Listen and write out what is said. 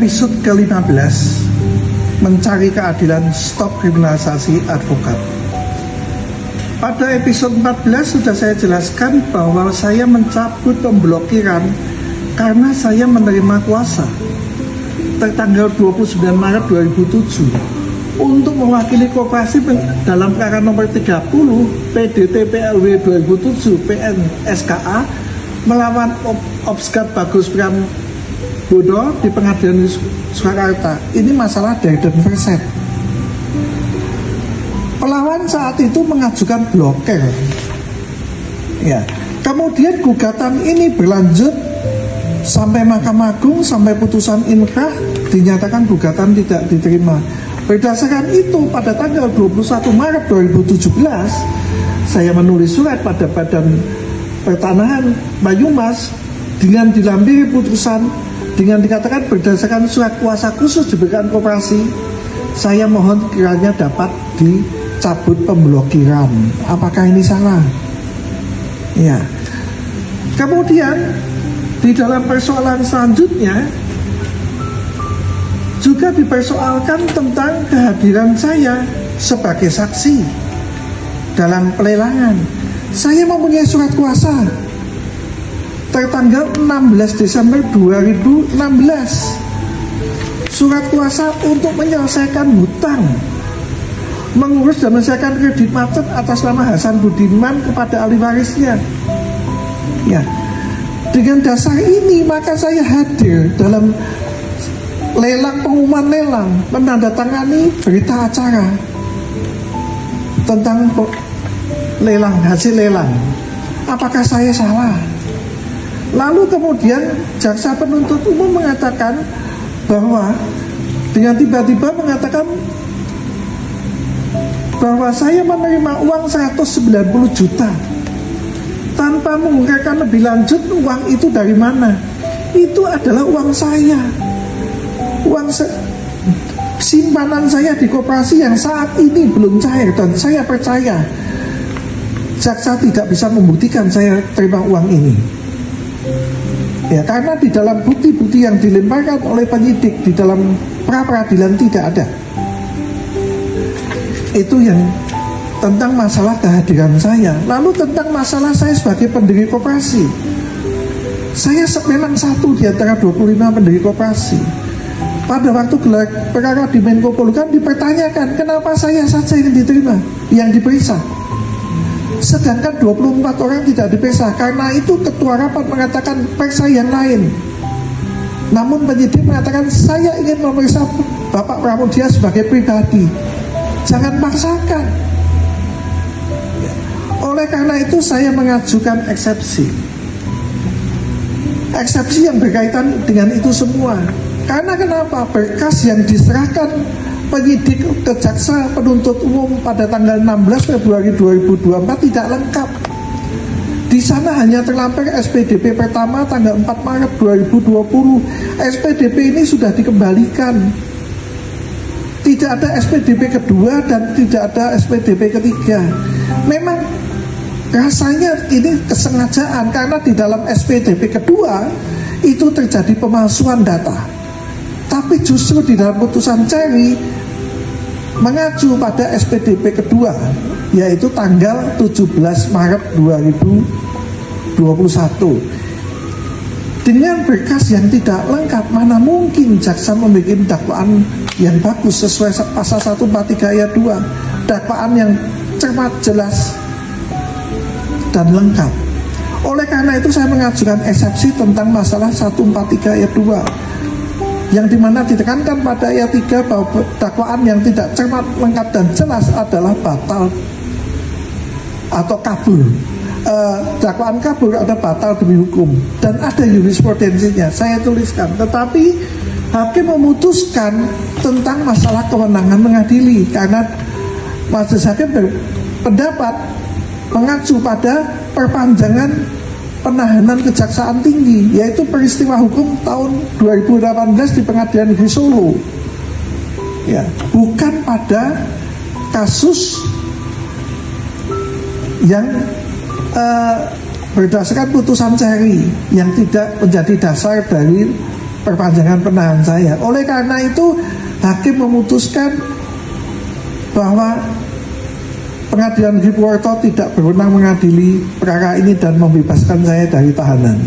episode ke-15, mencari keadilan, stop kriminalisasi advokat. Pada episode 14 sudah saya jelaskan bahwa saya mencabut pemblokiran karena saya menerima kuasa tertanggal 29 Maret 2007 untuk mewakili koperasi dalam perkara nomor 30 PDT PLW 2007 PN SKA melawan Obsgat Bagus Bodo di Pengadilan Surakarta. Ini masalah Darden Verset. Pelawan saat itu mengajukan blokir. Ya. Kemudian gugatan ini berlanjut sampai Mahkamah Agung, sampai putusan inkrah, dinyatakan gugatan tidak diterima. Berdasarkan itu, pada tanggal 21 Maret 2017, saya menulis surat pada Badan Pertanahan Banyumas dengan dilampiri putusan dengan dikatakan berdasarkan surat kuasa khusus diberikan koperasi, saya mohon kiranya dapat dicabut pemblokiran. Apakah ini salah? Ya. Kemudian di dalam persoalan selanjutnya juga dipersoalkan tentang kehadiran saya sebagai saksi dalam pelelangan. Saya mempunyai surat kuasa tertanggal 16 Desember 2016, surat kuasa untuk menyelesaikan hutang, mengurus dan menyelesaikan kredit macet atas nama Hasan Budiman kepada ahli warisnya. Ya, dengan dasar ini maka saya hadir dalam lelang, pengumuman lelang, menandatangani berita acara tentang lelang, hasil lelang. Apakah saya salah? Lalu kemudian jaksa penuntut umum mengatakan bahwa dengan tiba-tiba mengatakan bahwa saya menerima uang 190 juta tanpa mengungkapkan lebih lanjut uang itu dari mana. Itu adalah uang saya, uang simpanan saya di koperasi yang saat ini belum cair, dan saya percaya jaksa tidak bisa membuktikan saya terima uang ini. Ya, karena di dalam bukti-bukti yang dilemparkan oleh penyidik di dalam pra-peradilan tidak ada. Itu yang tentang masalah kehadiran saya. Lalu tentang masalah saya sebagai pendiri koperasi. Saya memang satu di antara 25 pendiri koperasi. Pada waktu gelar perkara di Menko Polhukam dipertanyakan kenapa saya saja yang diterima, yang diperiksa, sedangkan 24 orang tidak diperiksa. Karena itu ketua rapat mengatakan periksa yang lain. Namun penyidik mengatakan saya ingin memeriksa Bapak Pramudia sebagai pribadi, jangan paksakan. Oleh karena itu saya mengajukan eksepsi yang berkaitan dengan itu semua. Karena kenapa? Berkas yang diserahkan penyidik ke jaksa penuntut umum pada tanggal 16 Februari 2024 tidak lengkap. Di sana hanya terlampir SPDP pertama tanggal 4 Maret 2020. SPDP ini sudah dikembalikan. Tidak ada SPDP kedua dan tidak ada SPDP ketiga. Memang rasanya ini kesengajaan, karena di dalam SPDP kedua itu terjadi pemalsuan data. Tapi justru di dalam putusan Ceri mengacu pada SPDP kedua, yaitu tanggal 17 Maret 2021. Dengan berkas yang tidak lengkap, mana mungkin jaksa membuat dakwaan yang bagus sesuai pasal 143 ayat 2, dakwaan yang cermat, jelas, dan lengkap. Oleh karena itu saya mengajukan eksepsi tentang masalah 143 ayat 2, yang dimana ditekankan pada ayat 3 bahwa dakwaan yang tidak cermat, lengkap, dan jelas adalah batal atau kabur. Dakwaan kabur ada batal demi hukum dan ada jurisprudensinya, saya tuliskan. Tetapi hakim memutuskan tentang masalah kewenangan mengadili, karena majelis hakim berpendapat mengacu pada perpanjangan penahanan Kejaksaan Tinggi, yaitu peristiwa hukum tahun 2018 di Pengadilan Negeri Solo, ya, bukan pada kasus yang berdasarkan putusan Ceri yang tidak menjadi dasar dari perpanjangan penahanan saya. Oleh karena itu hakim memutuskan bahwa Pengadilan Negeri Purwokerto tidak berwenang mengadili perkara ini dan membebaskan saya dari tahanan.